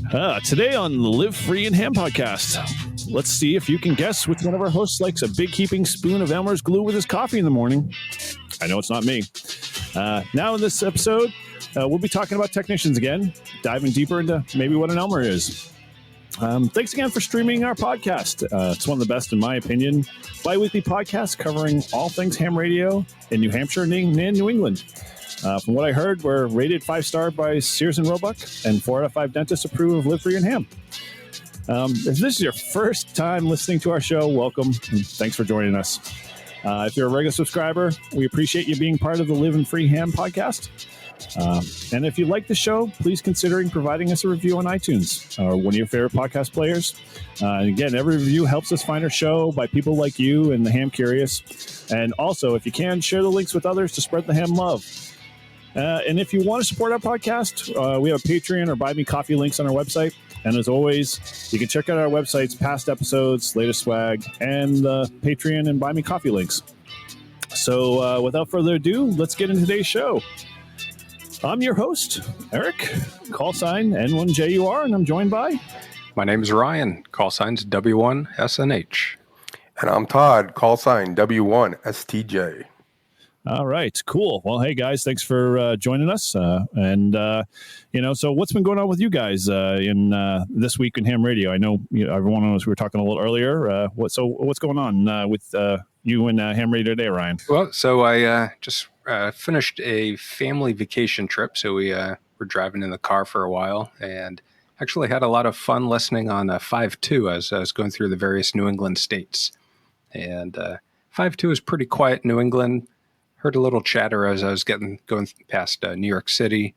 Today on the Live Free and Ham podcast, let's see if you can guess which one of our hosts likes a big heaping spoon of Elmer's glue with his coffee in the morning. I know it's not me. Now in this episode, we'll be talking about technicians again, diving deeper into maybe what an Elmer is. Thanks again for streaming our podcast. It's one of the best, in my opinion, bi-weekly podcasts covering all things ham radio in New Hampshire and New England. From what I heard, we're rated 5-star by Sears and Roebuck, and 4 out of 5 dentists approve of Live Free and Ham. If this is your first time listening to our show, welcome, and thanks for joining us. If you're a regular subscriber, we appreciate you being part of the Live and Free Ham podcast. And if you like the show, please consider providing us a review on iTunes or one of your favorite podcast players. And again, every review helps us find our show by people like you and the ham curious. And also, if you can, share the links with others to spread the ham love. And if you want to support our podcast, we have a Patreon or Buy Me Coffee links on our website. And as always, you can check out our website's past episodes, latest swag, and Patreon and Buy Me Coffee links. So without further ado, let's get into today's show. I'm your host, Eric, call sign N1JUR, and I'm joined by... My name is Ryan, call signs W1SNH. And I'm Todd, call sign W1STJ. All right, cool. Well, hey, guys, thanks for joining us. So what's been going on with you guys in this week in ham radio? I know everyone knows we were talking a little earlier. What's going on with you and ham radio today, Ryan? Well, so I just finished a family vacation trip. So we were driving in the car for a while and actually had a lot of fun listening on 5.2 as I was going through the various New England states. And 5.2 is pretty quiet New England. Heard a little chatter as I was going past New York City,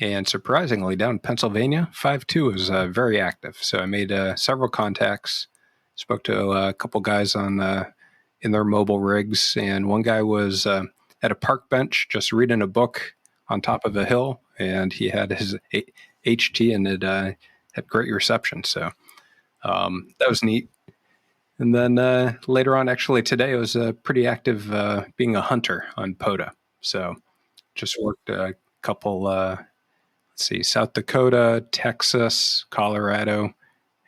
and surprisingly, down in Pennsylvania, 5.2 is very active. So I made several contacts, spoke to a couple guys on in their mobile rigs, and one guy was at a park bench just reading a book on top of a hill, and he had his HT, and it had great reception. So that was neat. And then later on, actually today, I was pretty active being a hunter on POTA. So just worked a couple, South Dakota, Texas, Colorado.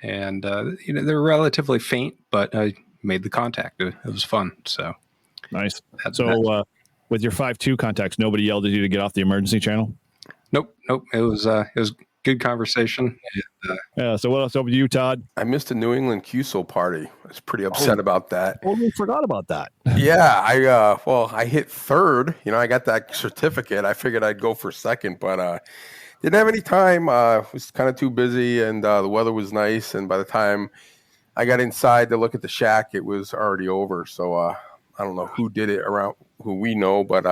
And, they're relatively faint, but I made the contact. It was fun. So nice. With your 5.2 contacts, nobody yelled at you to get off the emergency channel? Nope. It was good conversation. So what else over to you, Todd? I missed the New England QSO party. I was pretty upset about that. Totally forgot about that. Yeah, I hit third. I got that certificate. I figured I'd go for second, but didn't have any time. Was kind of too busy, and the weather was nice. And by the time I got inside to look at the shack, it was already over. So I don't know who did it around, who we know, but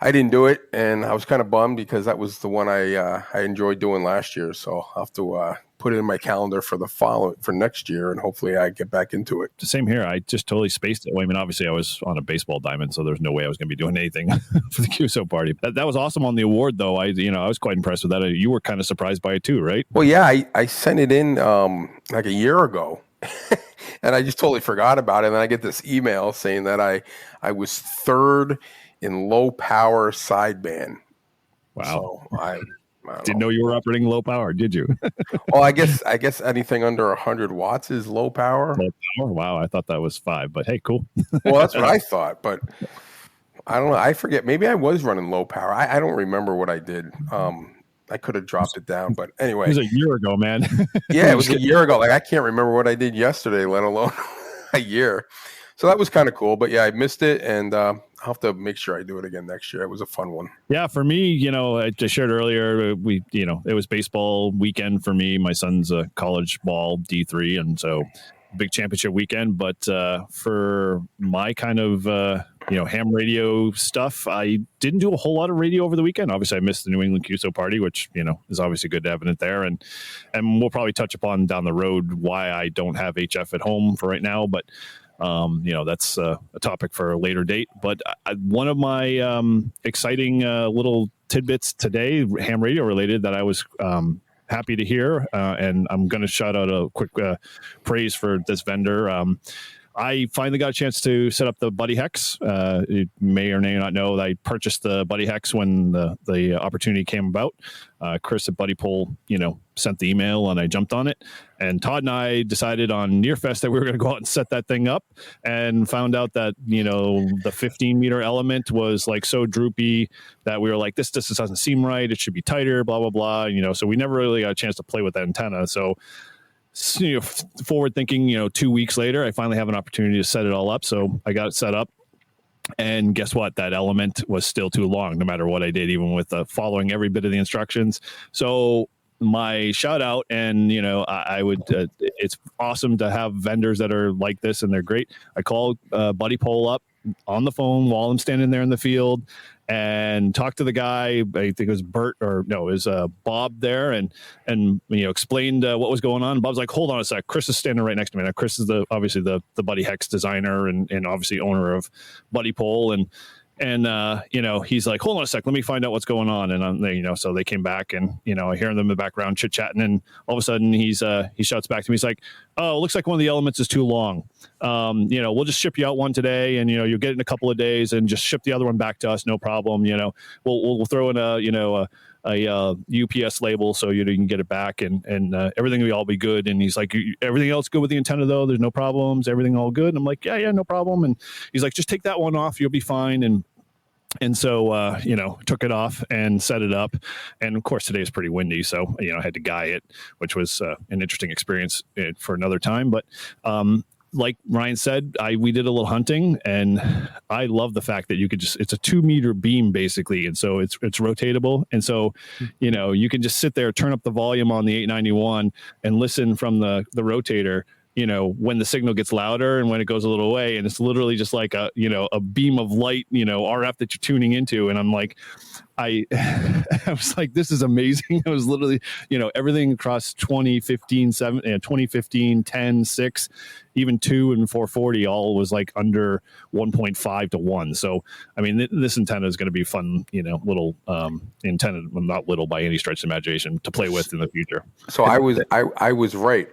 I didn't do it, and I was kind of bummed because that was the one I enjoyed doing last year. So I'll have to put it in my calendar for next year, and hopefully I get back into it. Same here. I just totally spaced it. Well, I mean, obviously I was on a baseball diamond, so there's no way I was going to be doing anything for the QSO party. That was awesome on the award, though. I was quite impressed with that. You were kind of surprised by it too, right? Well, yeah, I sent it in like a year ago. And I just totally forgot about it. And then I get this email saying that I was third in low power sideband. Wow. So I didn't know you were operating low power, did you? Well, I guess anything under 100 watts is low power. Low power? Wow, I thought that was 5, but hey, cool. Well, that's what I thought, but I don't know. I forget. Maybe I was running low power. I don't remember what I did. I could have dropped it down, but anyway. It was a year ago, man. Yeah, it was a year ago. Like, I can't remember what I did yesterday, let alone a year. So that was kind of cool, but yeah, I missed it, and I'll have to make sure I do it again next year. It was a fun one. Yeah, for me, I shared earlier, it was baseball weekend for me. My son's a college ball D3, and so big championship weekend. But for my kind of ham radio stuff, I didn't do a whole lot of radio over the weekend. Obviously, I missed the New England QSO party, which is obviously good evident there, and we'll probably touch upon down the road why I don't have HF at home for right now, but. That's a topic for a later date. But one of my exciting little tidbits today, ham radio related, that I was happy to hear, and I'm going to shout out a quick praise for this vendor. I finally got a chance to set up the Buddy Hex. You may or may not know that I purchased the Buddy Hex when the opportunity came about. Chris at Buddy Pole, sent the email and I jumped on it. And Todd and I decided on Nearfest that we were going to go out and set that thing up, and found out that, the 15-meter element was like so droopy that we were like, this doesn't seem right. It should be tighter, blah, blah, blah. So we never really got a chance to play with that antenna. So, forward thinking, 2 weeks later, I finally have an opportunity to set it all up. So I got it set up. And guess what? That element was still too long, no matter what I did, even with following every bit of the instructions. So my shout out, and I would it's awesome to have vendors that are like this, and they're great. I called Buddy Pole up on the phone while I'm standing there in the field and talked to the guy. I think it was Bert, or no, it was Bob there, and explained what was going on. Bob's like, hold on a sec. Chris is standing right next to me. Now, Chris is obviously the Buddy Hex designer and obviously owner of Buddy Pole, and he's like, hold on a sec, let me find out what's going on. And I'm there, so they came back, and I hear them in the background chit chatting, and all of a sudden he shouts back to me. He's like, oh, it looks like one of the elements is too long. We'll just ship you out one today, and you'll get it in a couple of days, and just ship the other one back to us, no problem. We'll throw in a UPS label so you can get it back, and everything will all be good. And he's like, everything else good with the antenna though? There's no problems, everything all good? And I'm like, yeah, no problem. And he's like, just take that one off, you'll be fine. And so, took it off and set it up. And of course, today is pretty windy. So, I had to guy it, which was an interesting experience for another time. But like Ryan said, we did a little hunting, and I love the fact that you could it's a 2-meter beam basically. And so it's rotatable. And so, you can just sit there, turn up the volume on the 891 and listen from the rotator, when the signal gets louder and when it goes a little away. And it's literally just like a beam of light, RF that you're tuning into. And I'm like, I was like, this is amazing. I was literally, everything across 2015, 2015, 10, 6, even 2 and 440, all was like under 1.5 to 1. So, I mean, this antenna is going to be fun, little antenna, well, not little by any stretch of imagination, to play with in the future. So I was right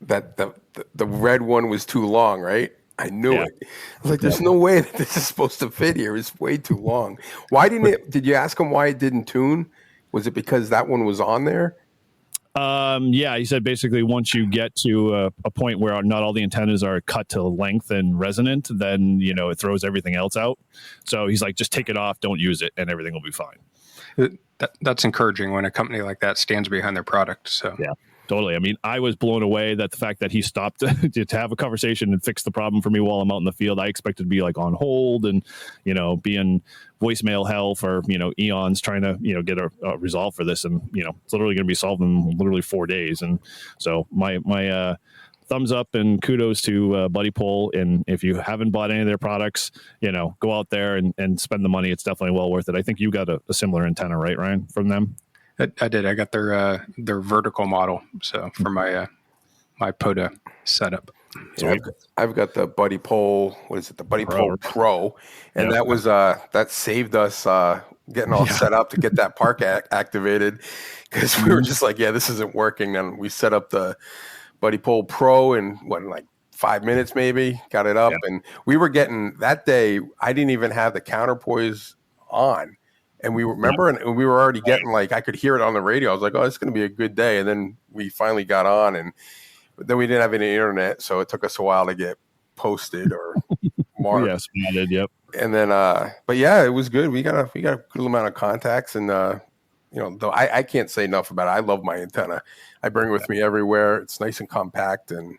that the red one was too long, right? I knew it. I was like, there's no way that this is supposed to fit here. It's way too long. Why did you ask him why it didn't tune? Was it because that one was on there? He said basically once you get to a point where not all the antennas are cut to length and resonant, then, it throws everything else out. So he's like, just take it off, don't use it, and everything will be fine. That's encouraging when a company like that stands behind their product. So yeah. Totally. I mean, I was blown away that the fact that he stopped to have a conversation and fix the problem for me while I'm out in the field. I expected to be like on hold and, be in voicemail hell for, eons trying to, get a resolve for this. And, it's literally going to be solved in literally 4 days. And so my thumbs up and kudos to Buddy Pole. And if you haven't bought any of their products, go out there and spend the money. It's definitely well worth it. I think you got a similar antenna, right, Ryan, from them? I did. I got their vertical model, so for my POTA setup. Yeah, I've got the Buddy Pole. What is it? The Buddy Pole Pro, and that was that saved us getting all set up to get that park activated, because we were just like, yeah, this isn't working. And we set up the Buddy Pole Pro in like 5 minutes, maybe got it up, and we were getting that day. I didn't even have the counterpoise on. And we remember, and we were already getting like, I could hear it on the radio. I was like, oh, it's going to be a good day. And then we finally got on, and then we didn't have any internet. So it took us a while to get posted or marked. Yes, we did. Yep. And then, but yeah, it was good. We got a good amount of contacts, and, though I can't say enough about it. I love my antenna. I bring it with me everywhere. It's nice and compact, and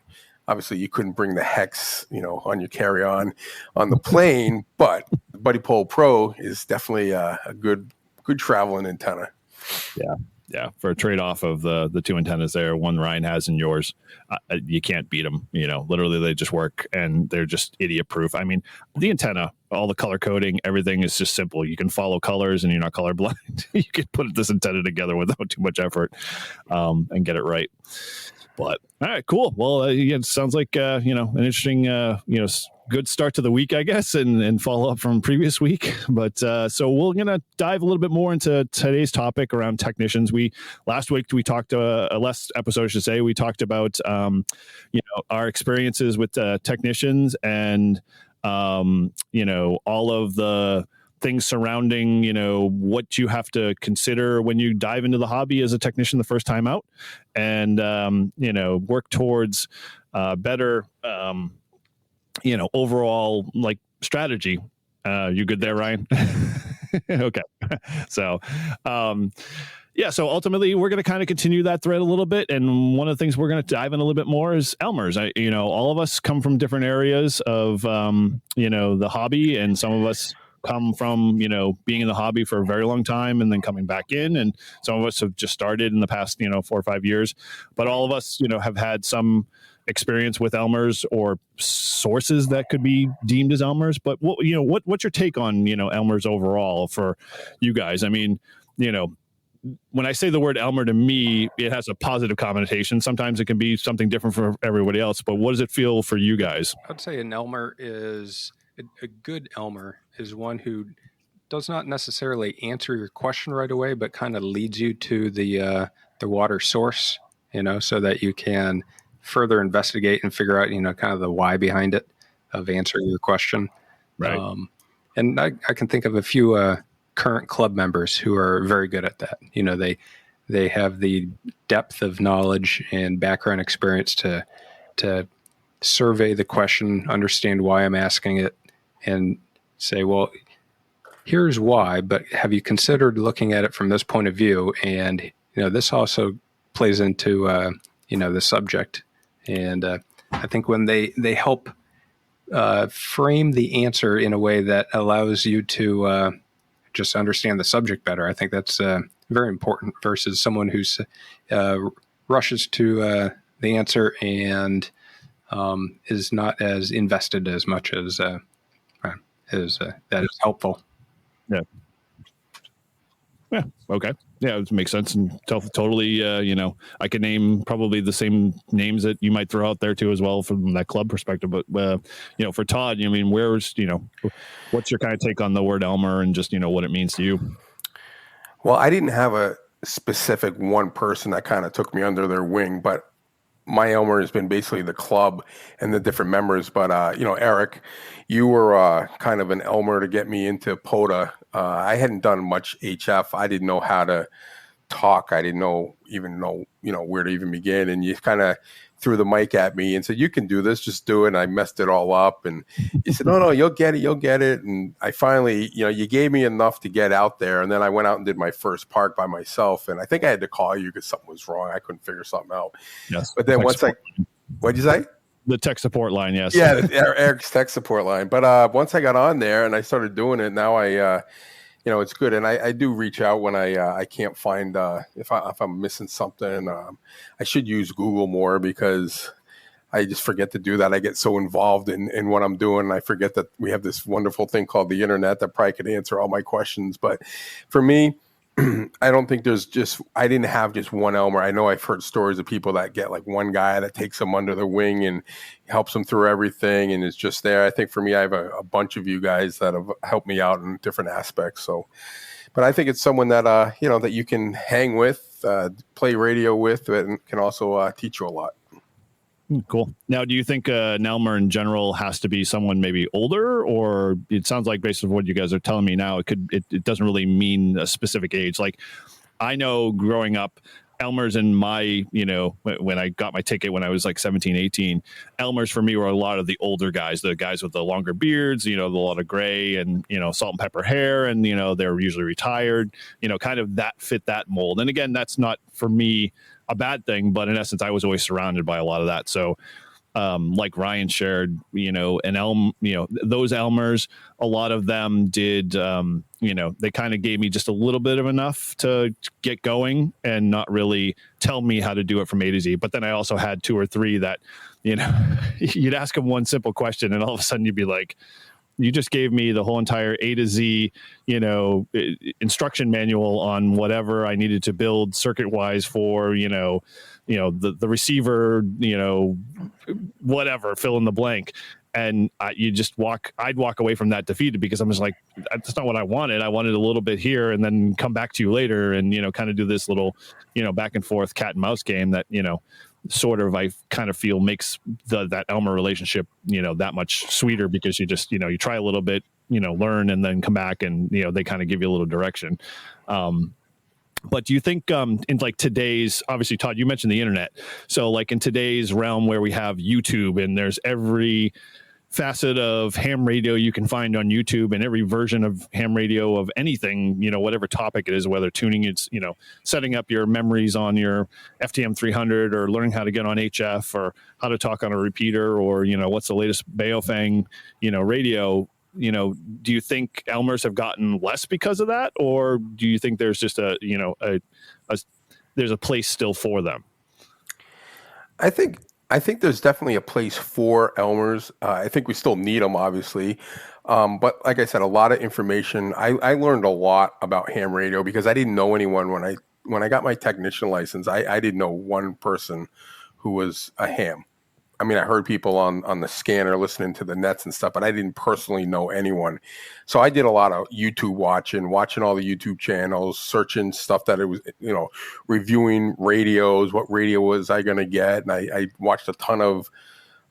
obviously you couldn't bring the Hex, on your carry-on on the plane, but the Buddy Pole Pro is definitely a good traveling antenna. Yeah. For a trade-off of the two antennas there, one Ryan has and yours, you can't beat them. Literally they just work, and they're just idiot-proof. I mean, the antenna, all the color coding, everything is just simple. You can follow colors, and you're not colorblind. You can put this antenna together without too much effort and get it right. But all right, cool. Well, it sounds like an interesting good start to the week, I guess, and follow up from previous week. But so we're going to dive a little bit more into today's topic around technicians. Last week we talked, last episode, I should say, we talked about, our experiences with technicians and, all of the things surrounding, what you have to consider when you dive into the hobby as a technician the first time out, and, work towards better, overall like strategy. You good there, Ryan? Okay. So, so ultimately we're going to kind of continue that thread a little bit. And one of the things we're going to dive in a little bit more is Elmers. All of us come from different areas of, the hobby, and some of us come from, being in the hobby for a very long time and then coming back in. And some of us have just started in the past, 4 or 5 years, but all of us, have had some experience with Elmers or sources that could be deemed as Elmers. But what's your take on, Elmers overall for you guys? I mean, when I say the word Elmer, to me, it has a positive connotation. Sometimes it can be something different for everybody else, but what does it feel for you guys? I'd say an Elmer is a good Elmer is one who does not necessarily answer your question right away, but kind of leads you to the water source, so that you can further investigate and figure out, kind of the why behind it of answering your question. Right. And I can think of a few current club members who are very good at that. They have the depth of knowledge and background experience to survey the question, understand why I'm asking it, and say, well, here's why, but have you considered looking at it from this point of view? And, this also plays into, the subject. And I think when they help frame the answer in a way that allows you to just understand the subject better, I think that's very important versus someone who's rushes to the answer and is not as invested as much as that is helpful. Yeah. Yeah. Okay. Yeah, it makes sense and totally. I could name probably the same names that you might throw out there too as well from that club perspective. But for Todd, where's what's your kind of take on the word Elmer and just what it means to you? Well, I didn't have a specific one person that kind of took me under their wing, but my Elmer has been basically the club and the different members. But, Eric, you were kind of an Elmer to get me into POTA. I hadn't done much HF. I didn't know how to talk. I didn't even know where to even begin. And you kind of threw the mic at me and said, you can do this, just do it. And I messed it all up. And you said, no, you'll get it. And I finally, you gave me enough to get out there. And then I went out and did my first park by myself. And I think I had to call you because something was wrong. I couldn't figure something out. Yes. But then what'd you say? The tech support line, yes. Yeah, Eric's tech support line. But once I got on there and I started doing it, now I, it's good. And I do reach out when I can't find, if I'm missing something. I should use Google more because I just forget to do that. I get so involved in what I'm doing. I forget that we have this wonderful thing called the internet that probably could answer all my questions. But for me, I don't think I didn't have just one Elmer. I know I've heard stories of people that get like one guy that takes them under their wing and helps them through everything and is just there. I think for me, I have a bunch of you guys that have helped me out in different aspects. So, but I think it's someone that, that you can hang with, play radio with, and can also teach you a lot. Cool. Now, do you think an Elmer in general has to be someone maybe older, or it sounds like based on what you guys are telling me now, it doesn't really mean a specific age. Like I know growing up, Elmers in my, when I got my ticket when I was like 17, 18, Elmers for me were a lot of the older guys, the guys with the longer beards, a lot of gray and, salt and pepper hair. And, they're usually retired, kind of that fit that mold. And again, that's not for me a bad thing, but in essence, I was always surrounded by a lot of that. So, like Ryan shared, those Elmers, a lot of them did, they kind of gave me just a little bit of enough to get going and not really tell me how to do it from A to Z. But then I also had 2 or 3 that, you'd ask them one simple question and all of a sudden you'd be like, you just gave me the whole entire A to Z, instruction manual on whatever I needed to build circuit wise for, the receiver, whatever, fill in the blank. and I'd walk away from that defeated because I'm just like, that's not what I wanted. I wanted a little bit here and then come back to you later and, kind of do this little, back and forth cat and mouse game that, sort of, I kind of feel makes that Elmer relationship, that much sweeter because you just, you try a little bit, learn and then come back and, they kind of give you a little direction. But do you think in like today's, obviously, Todd, you mentioned the internet. So like in today's realm where we have YouTube and there's every facet of ham radio you can find on YouTube and every version of ham radio of anything, whatever topic it is, whether tuning it's, setting up your memories on your FTM 300 or learning how to get on HF or how to talk on a repeater or, what's the latest Baofeng, radio. Do you think Elmers have gotten less because of that? Or do you think there's just there's a place still for them? I think there's definitely a place for Elmers. I think we still need them, obviously. But like I said, a lot of information. I learned a lot about ham radio because I didn't know anyone when I got my technician license. I didn't know one person who was a ham. I mean, I heard people on the scanner listening to the nets and stuff, but I didn't personally know anyone. So I did a lot of YouTube watching all the YouTube channels, searching stuff that it was, reviewing radios, what radio was I going to get. And I watched a ton of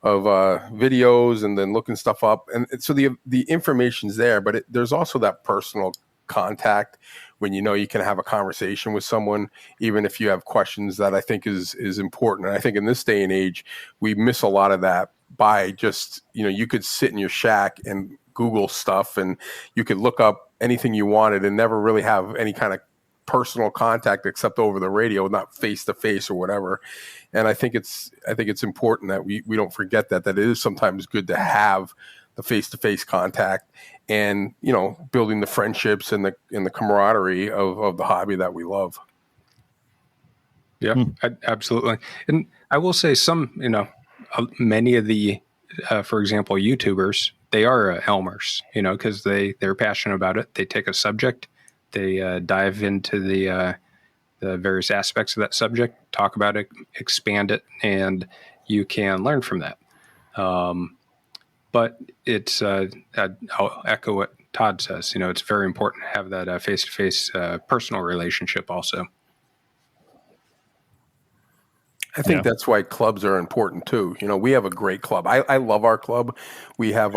videos and then looking stuff up. And so the information's there, but there's also that personal contact when you can have a conversation with someone, even if you have questions that I think is important. And I think in this day and age, we miss a lot of that by just, you could sit in your shack and Google stuff and you could look up anything you wanted and never really have any kind of personal contact except over the radio, not face to face or whatever. And I think it's important that we don't forget that it is sometimes good to have the face-to-face contact and, building the friendships and the camaraderie of the hobby that we love. Yeah, absolutely. And I will say many of the, for example, YouTubers, they are Elmers, because they're passionate about it. They take a subject, they dive into the various aspects of that subject, talk about it, expand it, and you can learn from that. But it's, I'll echo what Todd says, it's very important to have that face-to-face personal relationship also. I think that's why clubs are important too. We have a great club. I love our club. We have,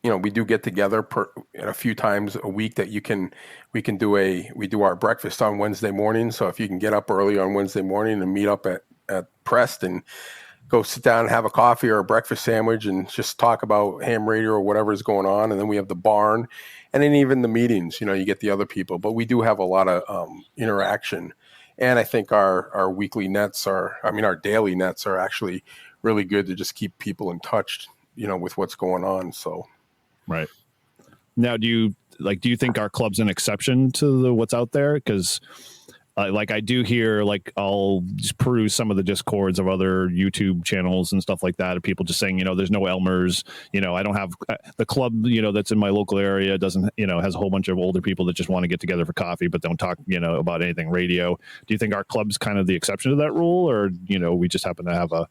we do get together a few times a week that we do our breakfast on Wednesday morning. So if you can get up early on Wednesday morning and meet up at Preston, go sit down and have a coffee or a breakfast sandwich and just talk about ham radio or whatever is going on. And then we have the barn and then even the meetings, you get the other people, but we do have a lot of interaction. And I think our weekly nets our daily nets are actually really good to just keep people in touch, with what's going on. So. Right. Now, do you think our club's an exception to what's out there? Because I do hear, I'll just peruse some of the discords of other YouTube channels and stuff like that, of people just saying, there's no Elmers, I don't have the club, that's in my local area doesn't, has a whole bunch of older people that just want to get together for coffee, but don't talk, about anything radio. Do you think our club's kind of the exception to that rule, or, we just happen to have a,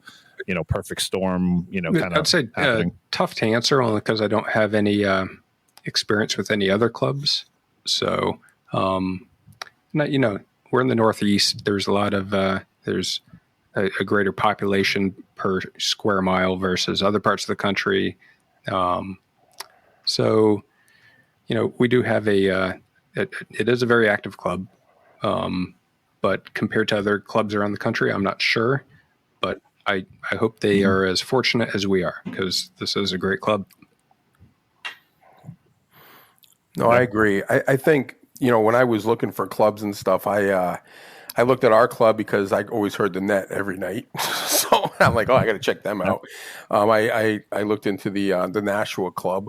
perfect storm, kind of I'd say tough to answer only because I don't have any experience with any other clubs. So, we're in the Northeast. There's a lot of there's a greater population per square mile versus other parts of the country. So, we do have it is a very active club, but compared to other clubs around the country, I'm not sure. But I hope they are as fortunate as we are because this is a great club. No, I agree. I think, when I was looking for clubs and stuff, I looked at our club because I always heard the net every night. So I'm like, I got to check them out. I looked into the Nashua club.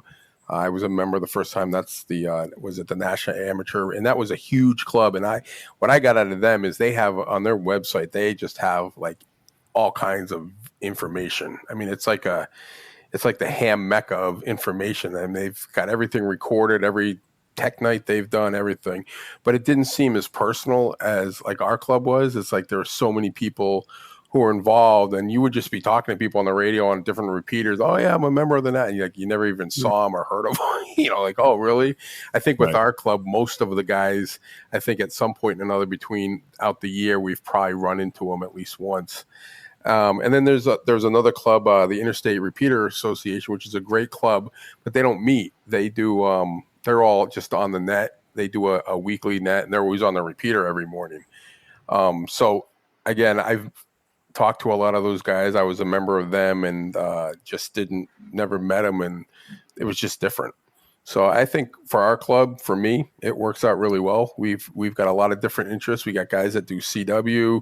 I was a member the first time. That's the National Amateur, and that was a huge club. And what I got out of them is they have on their website, they just have all kinds of information. I mean, it's like the ham mecca of information, and they've got everything recorded, every tech night they've done, everything. But it didn't seem as personal as our club was. It's there are so many people who are involved, and you would just be talking to people on the radio on different repeaters. Oh yeah, I'm a member of the net. And you never even saw them or heard of them. Like, oh really? I think with our club, most of the guys, I think at some point or another between out the year, we've probably run into them at least once. And then there's another club, the Interstate Repeater Association, which is a great club, but they don't meet. They do. They're all just on the net. They do a weekly net, and they're always on the repeater every morning. So again, I've talked to a lot of those guys. I was a member of them, and just never met them, and it was just different. So I think for our club, for me, it works out really well. We've got a lot of different interests. We got guys that do CW,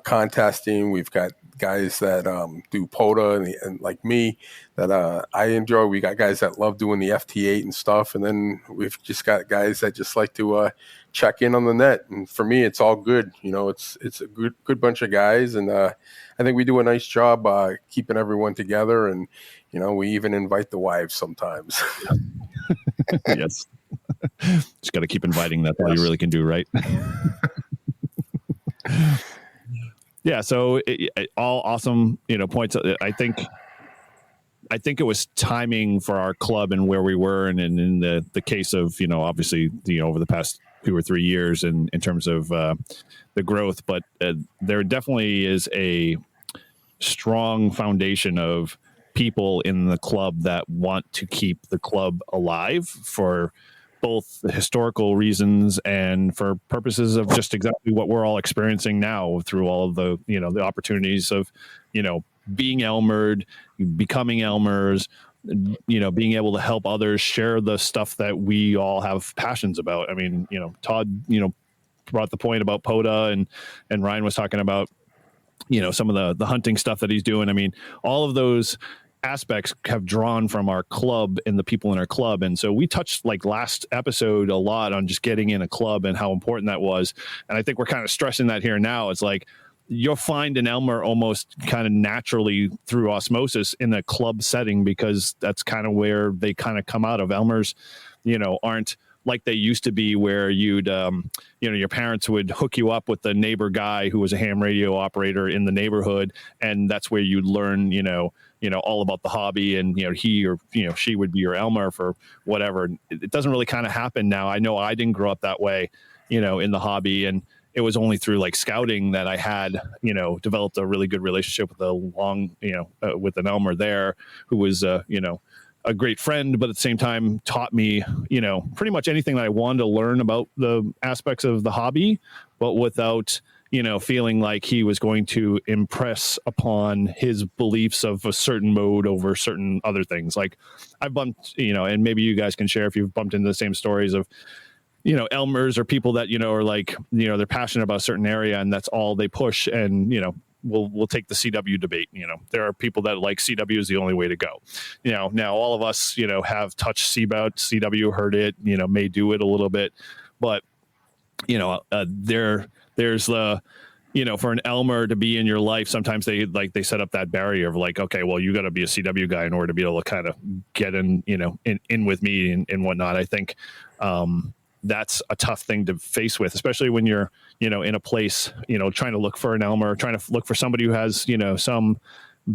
contesting. We've got guys that do POTA and like me that I enjoy. We got guys that love doing the FT8 and stuff. And then we've just got guys that just like to check in on the net. And for me, it's all good. It's a good bunch of guys. And I think we do a nice job keeping everyone together. And, we even invite the wives sometimes. Yes. Just got to keep inviting. That's all you really can do, right? Yeah. So all awesome, points. I think it was timing for our club and where we were. And in the case of, obviously, over the past 2 or 3 years in terms of the growth, but there definitely is a strong foundation of people in the club that want to keep the club alive for both the historical reasons and for purposes of just exactly what we're all experiencing now through all of the, the opportunities of, being Elmered, becoming Elmers, being able to help others share the stuff that we all have passions about. I mean, Todd, brought the point about POTA and Ryan was talking about, some of the hunting stuff that he's doing. I mean, all of those aspects have drawn from our club and the people in our club. And so we touched last episode a lot on just getting in a club and how important that was. And I think we're kind of stressing that here now. It's like, you'll find an Elmer almost kind of naturally through osmosis in a club setting, because that's kind of where they kind of come out of. Elmers, aren't like they used to be, where you'd, your parents would hook you up with the neighbor guy who was a ham radio operator in the neighborhood. And that's where you'd learn, all about the hobby, and, he or, she would be your Elmer for whatever. It doesn't really kind of happen now. I know I didn't grow up that way, in the hobby. And it was only through scouting that I had, developed a really good relationship with with an Elmer there who was, a great friend, but at the same time taught me, pretty much anything that I wanted to learn about the aspects of the hobby, but without, feeling like he was going to impress upon his beliefs of a certain mode over certain other things. Like I've bumped, and maybe you guys can share if you've bumped into the same stories of, Elmers or people that, are they're passionate about a certain area and that's all they push. And, we'll take the CW debate. There are people that like CW is the only way to go. Now all of us, have touched CW, heard it, may do it a little bit, but, there's the, for an Elmer to be in your life, sometimes they set up that barrier of okay, well, you got to be a CW guy in order to be able to kind of get in, in with me and whatnot. I think, that's a tough thing to face with, especially when you're, in a place, trying to look for an Elmer, trying to look for somebody who has, some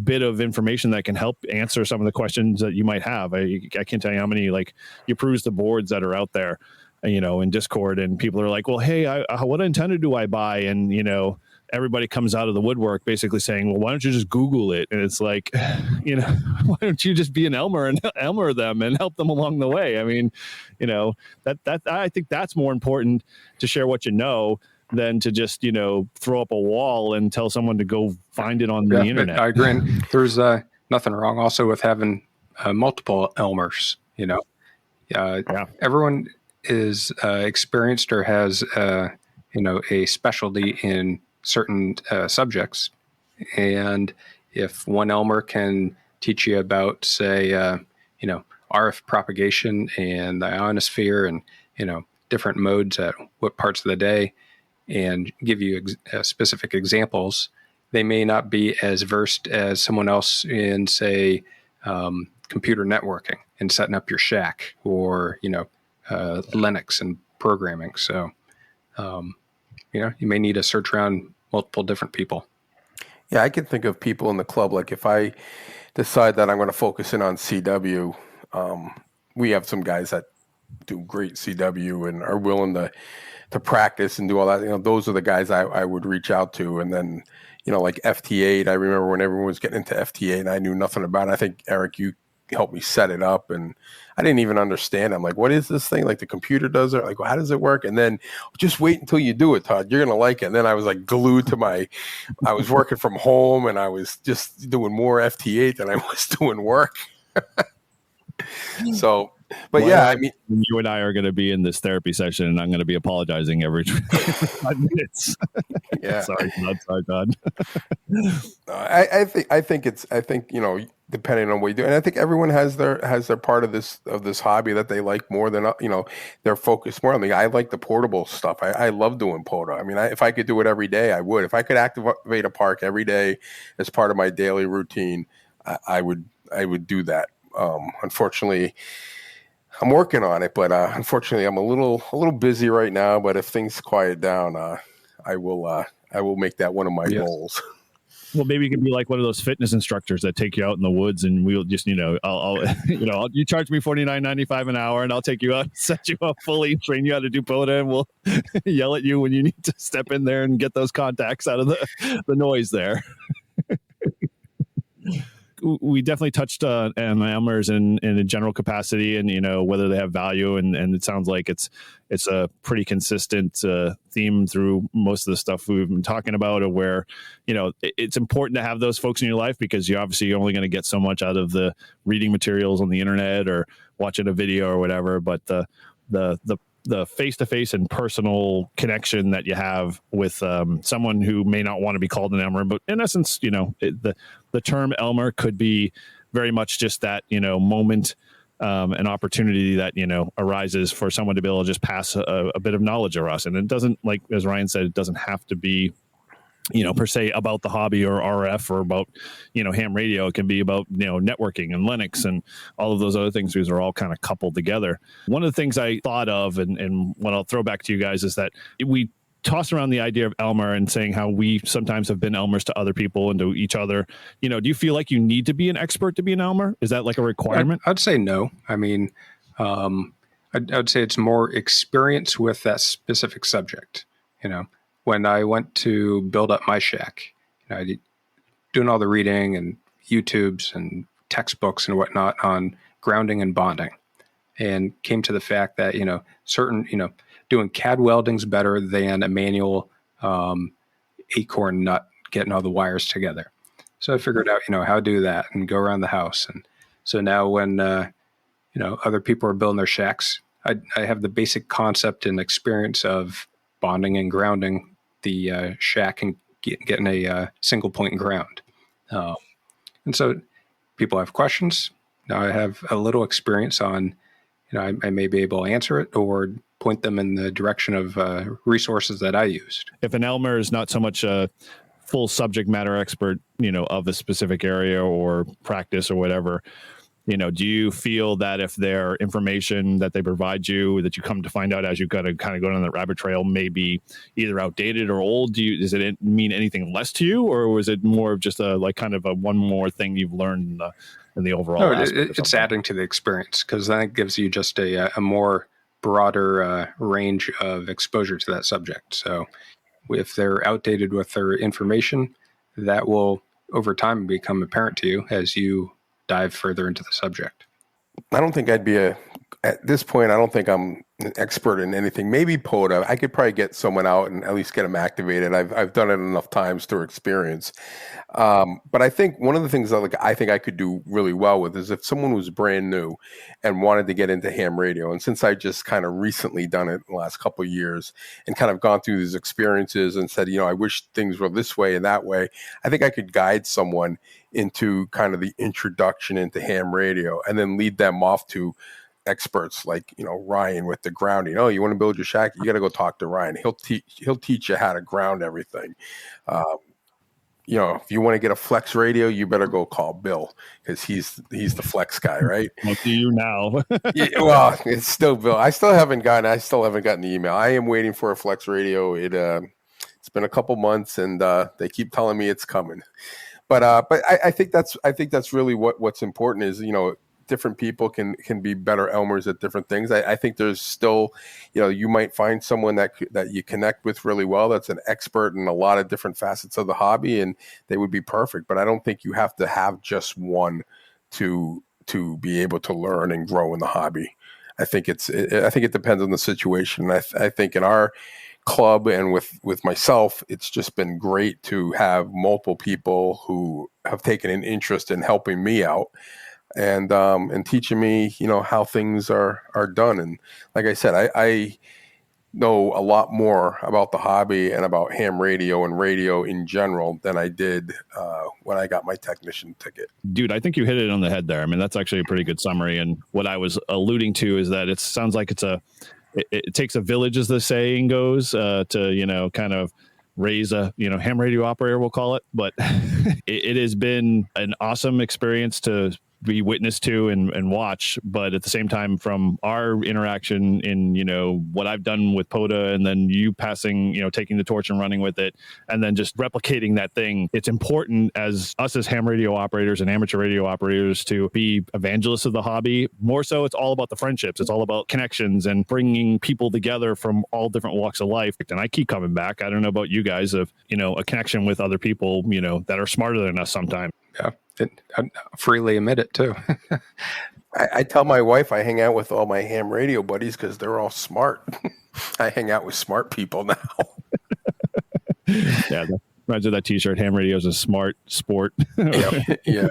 bit of information that can help answer some of the questions that you might have. I can't tell you how many, you peruse the boards that are out there, in Discord, and people are like, well, hey, what antenna do I buy? And, everybody comes out of the woodwork basically saying, well, why don't you just Google it? And it's like, why don't you just be an Elmer and Elmer them and help them along the way? I mean, that I think that's more important to share what you know than to just, throw up a wall and tell someone to go find it on the internet. I agree. And there's nothing wrong also with having multiple Elmers, Everyone is experienced or has, a specialty in certain subjects. And if one Elmer can teach you about, say, RF propagation and the ionosphere and, different modes at what parts of the day, and give you specific examples, they may not be as versed as someone else in, say, computer networking and setting up your shack, or, Linux and programming. So, you may need to search around multiple different people. Yeah, I can think of people in the club, like if I decide that I'm going to focus in on CW, we have some guys that do great CW and are willing to practice and do all that. Those are the guys I would reach out to. And then, like FT8, I remember when everyone was getting into FT8 and I knew nothing about it. I think, Eric, you helped me set it up and I didn't even understand. I'm like, what is this thing? Like the computer does it? Like, well, how does it work? And then just wait until you do it, Todd. You're going to like it. And then I was like glued to I was working from home and I was just doing more FT8 than I was doing work. So, but yeah, I mean, you and I are going to be in this therapy session, and I'm going to be apologizing every 5 minutes. Yeah, sorry, Todd. I think depending on what you do, and I think everyone has their part of this hobby that they like more than they're focused more on. I like the portable stuff. I love doing poto. I mean, if I could do it every day, I would. If I could activate a park every day as part of my daily routine, I would do that. Unfortunately, I'm working on it, but unfortunately, I'm a little busy right now. But if things quiet down, I will make that one of my goals. Well, maybe you can be like one of those fitness instructors that take you out in the woods, and we'll just, I'll you charge me $49.95 an hour, and I'll take you out, set you up fully, train you how to do POTA, and we'll yell at you when you need to step in there and get those contacts out of the noise there. We definitely touched on Elmers in a general capacity, and whether they have value, and it sounds like it's a pretty consistent theme through most of the stuff we've been talking about, of where it's important to have those folks in your life, because you're obviously only going to get so much out of the reading materials on the internet or watching a video or whatever, but the face-to-face and personal connection that you have with someone who may not want to be called an Elmer, but in essence, the term Elmer could be very much just that, moment, an opportunity that, arises for someone to be able to just pass a bit of knowledge over us. And it doesn't, like, as Ryan said, it doesn't have to be, per se about the hobby or RF or about, ham radio. It can be about, networking and Linux and all of those other things. These are all kind of coupled together. One of the things I thought of, and what I'll throw back to you guys, is that we toss around the idea of Elmer and saying how we sometimes have been Elmers to other people and to each other. Do you feel like you need to be an expert to be an Elmer? Is that like a requirement? I'd say no. I mean, I'd say it's more experience with that specific subject. When I went to build up my shack, I did doing all the reading and YouTubes and textbooks and whatnot on grounding and bonding, and came to the fact that, certain, doing CAD welding's better than a manual acorn nut getting all the wires together. So I figured out, how to do that and go around the house. And so now when, other people are building their shacks, I have the basic concept and experience of bonding and grounding the shack and getting a single point ground. And so people have questions. Now I have a little experience on, I may be able to answer it or point them in the direction of resources that I used. If an Elmer is not so much a full subject matter expert, of a specific area or practice or whatever, do you feel that if their information that they provide you, that you come to find out as you kind of go down that rabbit trail, may be either outdated or old? Does it mean anything less to you, or was it more of just a one more thing you've learned in the overall? No, it's adding to the experience, because then it gives you just a more broader range of exposure to that subject. So if they're outdated with their information, that will over time become apparent to you as you dive further into the subject. I don't think at this point, I don't think I'm an expert in anything. Maybe POTA. I could probably get someone out and at least get them activated. I've done it enough times through experience. But I think one of the things that I think I could do really well with is if someone was brand new and wanted to get into ham radio. And since I just kind of recently done it in the last couple of years and kind of gone through these experiences and said, I wish things were this way and that way, I think I could guide someone into kind of the introduction into ham radio and then lead them off to experts like, Ryan with the grounding. Oh, you want to build your shack? You got to go talk to Ryan. He'll teach you how to ground everything. If you want to get a flex radio, you better go call Bill, because he's the flex guy, right? What do you now? Yeah, well, it's still Bill. I still haven't gotten the email. I am waiting for a flex radio. It's been a couple months, and they keep telling me it's coming. But I think that's really what's important is, different people can be better Elmers at different things. I think there's still, you might find someone that you connect with really well, that's an expert in a lot of different facets of the hobby, and they would be perfect. But I don't think you have to have just one to be able to learn and grow in the hobby. I think it depends on the situation. I think in our club and with myself, it's just been great to have multiple people who have taken an interest in helping me out and teaching me, how things are done. And like I said, I know a lot more about the hobby and about ham radio and radio in general than I did when I got my technician ticket. Dude, I think you hit it on the head there. I mean, that's actually a pretty good summary. And what I was alluding to is that it sounds like it takes a village, as the saying goes, to, kind of raise a, ham radio operator, we'll call it. But it has been an awesome experience to be witness to and watch, but at the same time, from our interaction in, what I've done with POTA, and then you passing, taking the torch and running with it, and then just replicating that thing. It's important as us as ham radio operators and amateur radio operators to be evangelists of the hobby. More so, it's all about the friendships. It's all about connections and bringing people together from all different walks of life. And I keep coming back. I don't know about you guys, of, a connection with other people, that are smarter than us sometimes. Yeah. I freely admit it too. I tell my wife I hang out with all my ham radio buddies because they're all smart. I hang out with smart people now. Yeah, imagine that T-shirt. Ham radio is a smart sport. Yeah.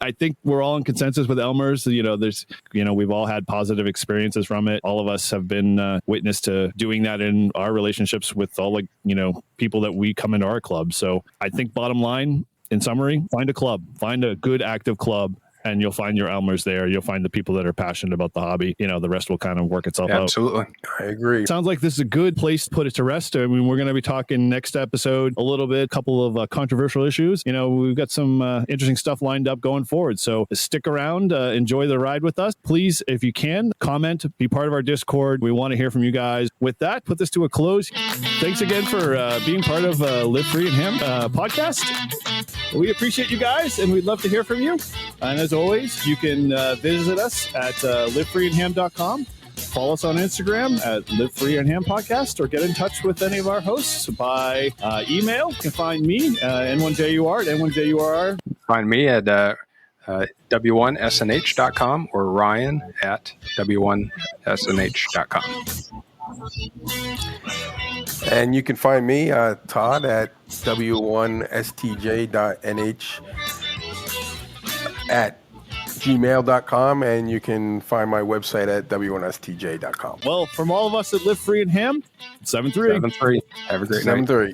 I think we're all in consensus with Elmers. There's, we've all had positive experiences from it. All of us have been witness to doing that in our relationships with all people that we come into our club. So I think bottom line, in summary, find a club, find a good active club, and you'll find your Elmers there. You'll find the people that are passionate about the hobby. The rest will kind of work itself out. Absolutely. I agree. Sounds like this is a good place to put it to rest. I mean, we're going to be talking next episode a couple of controversial issues. We've got some interesting stuff lined up going forward. So stick around, enjoy the ride with us. Please, if you can, comment, be part of our Discord. We want to hear from you guys. With that, put this to a close. Thanks again for being part of Live Free and Ham podcast. We appreciate you guys, and we'd love to hear from you. And as always, you can visit us at livefreeandham.com. Follow us on Instagram at livefreeandham podcast, or get in touch with any of our hosts by email. You can find me, N1JUR at N1JUR. Find me at w1snh.com or Ryan at w1snh.com. And you can find me, Todd, at w1stj.nh at gmail.com, and you can find my website at w1stj.com. Well, from all of us at Live Free and Ham, 7-3. 7-3. Have a great night. 7-3.